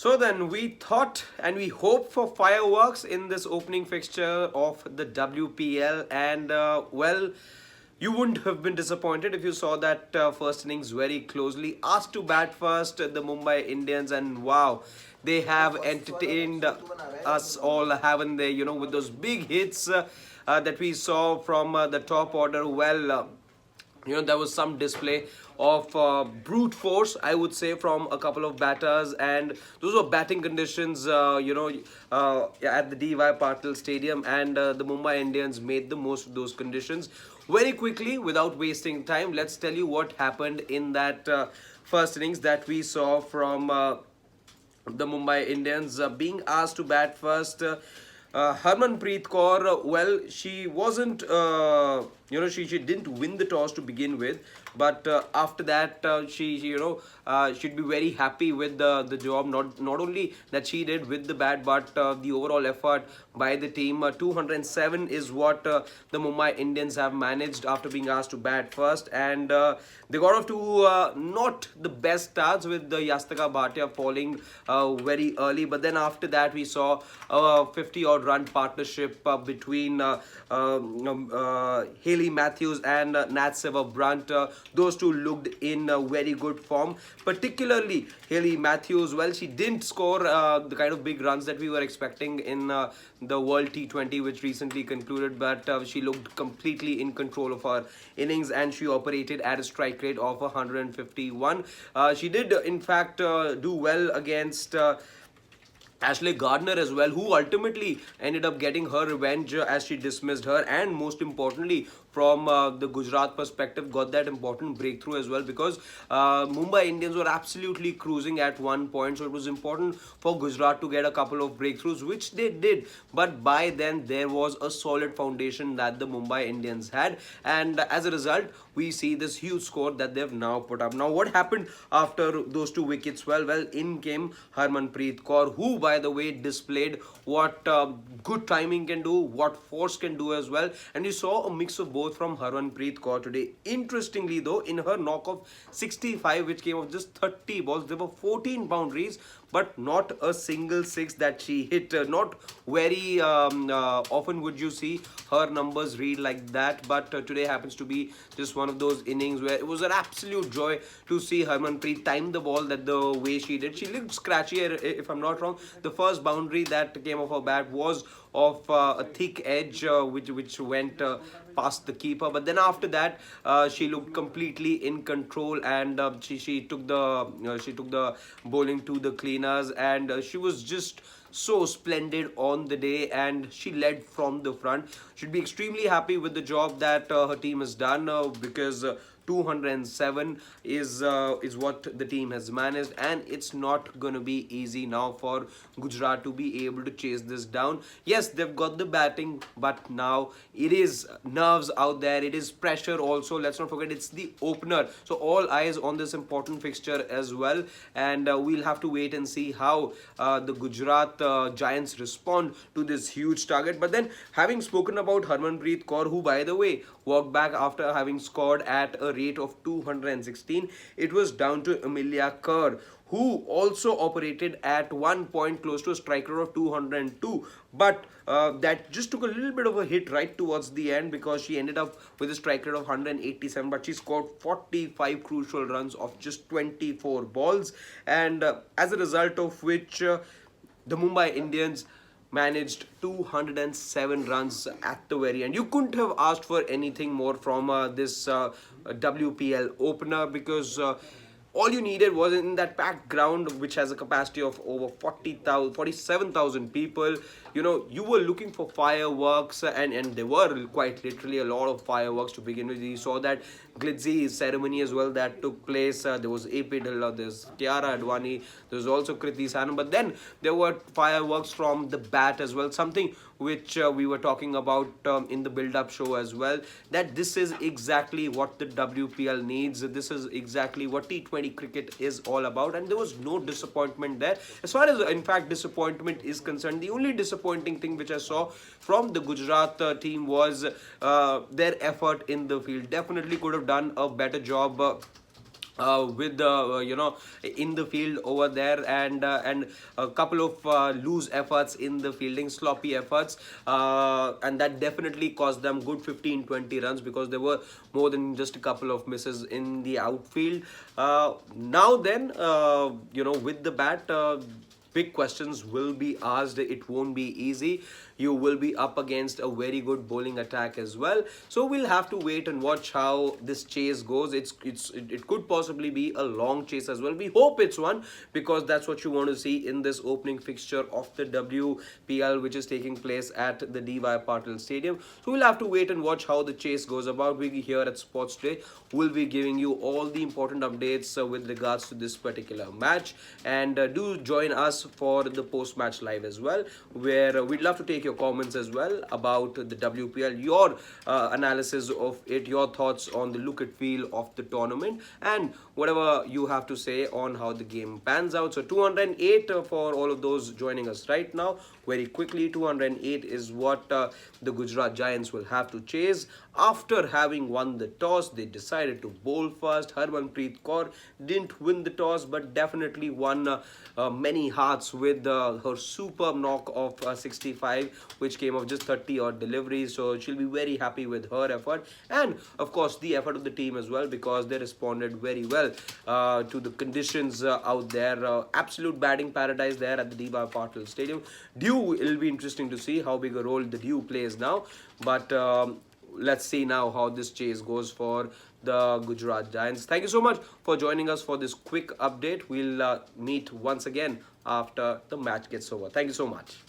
So then we thought and we hoped for fireworks in this opening fixture of the WPL, and you wouldn't have been disappointed if you saw that first innings very closely. Asked to bat first, the Mumbai Indians, and wow, they have entertained us all, haven't they? With those big hits that we saw from the top order. There was some display of brute force, I would say, from a couple of batters, and those were batting conditions at the DY Patil Stadium, and the Mumbai Indians made the most of those conditions very quickly without wasting time. Let's tell you what happened in that first innings that we saw from the Mumbai Indians being asked to bat first. Harmanpreet Kaur, she wasn't, she didn't win the toss to begin with, but after that, she'd be very happy with the job. Not only that she did with the bat, but the overall effort by the team. 207 is what the Mumbai Indians have managed after being asked to bat first, and they got off to not the best starts, with the Yastaka Bhatia falling very early. But then after that, we saw a 50-odd run partnership between Haley Matthews and Nat Seva Brunt. Those two looked in very good form, particularly Haley Matthews. Well, she didn't score the kind of big runs that we were expecting in the World T20, which recently concluded, but she looked completely in control of her innings, and she operated at a strike rate of 151. She did, in fact, do well against Ashley Gardner as well, who ultimately ended up getting her revenge as she dismissed her, and most importantly, from the Gujarat perspective, got that important breakthrough as well, because Mumbai Indians were absolutely cruising at one point. So it was important for Gujarat to get a couple of breakthroughs, which they did. But by then, there was a solid foundation that the Mumbai Indians had, and as a result, we see this huge score that they've now put up. Now, what happened after those two wickets? Well, in came Harmanpreet Kaur, who, by the way, displayed what good timing can do, what force can do as well. And you saw a mix of both from Harmanpreet Kaur today. Interestingly, though, in her knock of 65, which came of just 30 balls, there were 14 boundaries, but not a single six that she hit. Not very often would you see her numbers read like that, but today happens to be just one of those innings where it was an absolute joy to see Harmanpreet time the ball that the way she did. She looked scratchy, if I'm not wrong. The first boundary that came off her bat was of a thick edge, which went past the keeper. But then after that, she looked completely in control, and she took the bowling to the cleaners, and she was just so splendid on the day, and she led from the front. Should be extremely happy with the job that her team has done, because 207 is what the team has managed, and it's not going to be easy now for Gujarat to be able to chase this down. Yes, they've got the batting, but now it is nerves out there, it is pressure also. Let's not forget, it's the opener, so all eyes on this important fixture as well, and we'll have to wait and see how the Gujarat Giants respond to this huge target. But then, having spoken about Harmanpreet Kaur, who, by the way, walked back after having scored at a rate of 216, it was down to Amelia Kerr, who also operated at one point close to a strike rate of 202, but that just took a little bit of a hit right towards the end, because she ended up with a strike rate of 187, but she scored 45 crucial runs of just 24 balls, and as a result of which the Mumbai Indians managed 207 runs at the very end. You couldn't have asked for anything more from this WPL opener, because all you needed was, in that packed ground, which has a capacity of over 47,000 people, you were looking for fireworks, and there were quite literally a lot of fireworks to begin with. You saw that glitzy ceremony as well that took place. There was AP Dhillon, there's Kiara Advani, there's also Kriti Sanon, but then there were fireworks from the bat as well, something which we were talking about in the build-up show as well, that this is exactly what the WPL needs. This is exactly what T20 cricket is all about, and there was no disappointment there. As far as, in fact, disappointment is concerned, the only disappointing thing which I saw from the Gujarat team was their effort in the field. Definitely could have done a better job with the in the field over there, and a couple of loose efforts in the fielding, sloppy efforts, and that definitely cost them good 15-20 runs, because there were more than just a couple of misses in the outfield. Now then, with the bat, big questions will be asked. It won't be easy. You will be up against a very good bowling attack as well. So we'll have to wait and watch how this chase goes. It could possibly be a long chase as well. We hope it's one, because that's what you want to see in this opening fixture of the WPL, which is taking place at the DY Patil Stadium. So we'll have to wait and watch how the chase goes about. We here at Sports Day will be giving you all the important updates with regards to this particular match. And do join us for the post-match live as well, where we'd love to take your comments as well about the WPL, your analysis of it, your thoughts on the look and feel of the tournament, and whatever you have to say on how the game pans out. So 208 for all of those joining us right now. Very quickly, 208 is what the Gujarat Giants will have to chase. After having won the toss, they decided to bowl first. Harmanpreet Kaur didn't win the toss, but definitely won many hearts with her superb knock of 65, which came of just 30 odd deliveries. So she'll be very happy with her effort, and of course the effort of the team as well, because they responded very well to the conditions out there. Absolute batting paradise there at the DY Patil Stadium. Dew, it'll be interesting to see how big a role the Dew plays now, but let's see now how this chase goes for the Gujarat Giants. Thank you so much for joining us for this quick update. We'll meet once again after the match gets over. Thank you so much.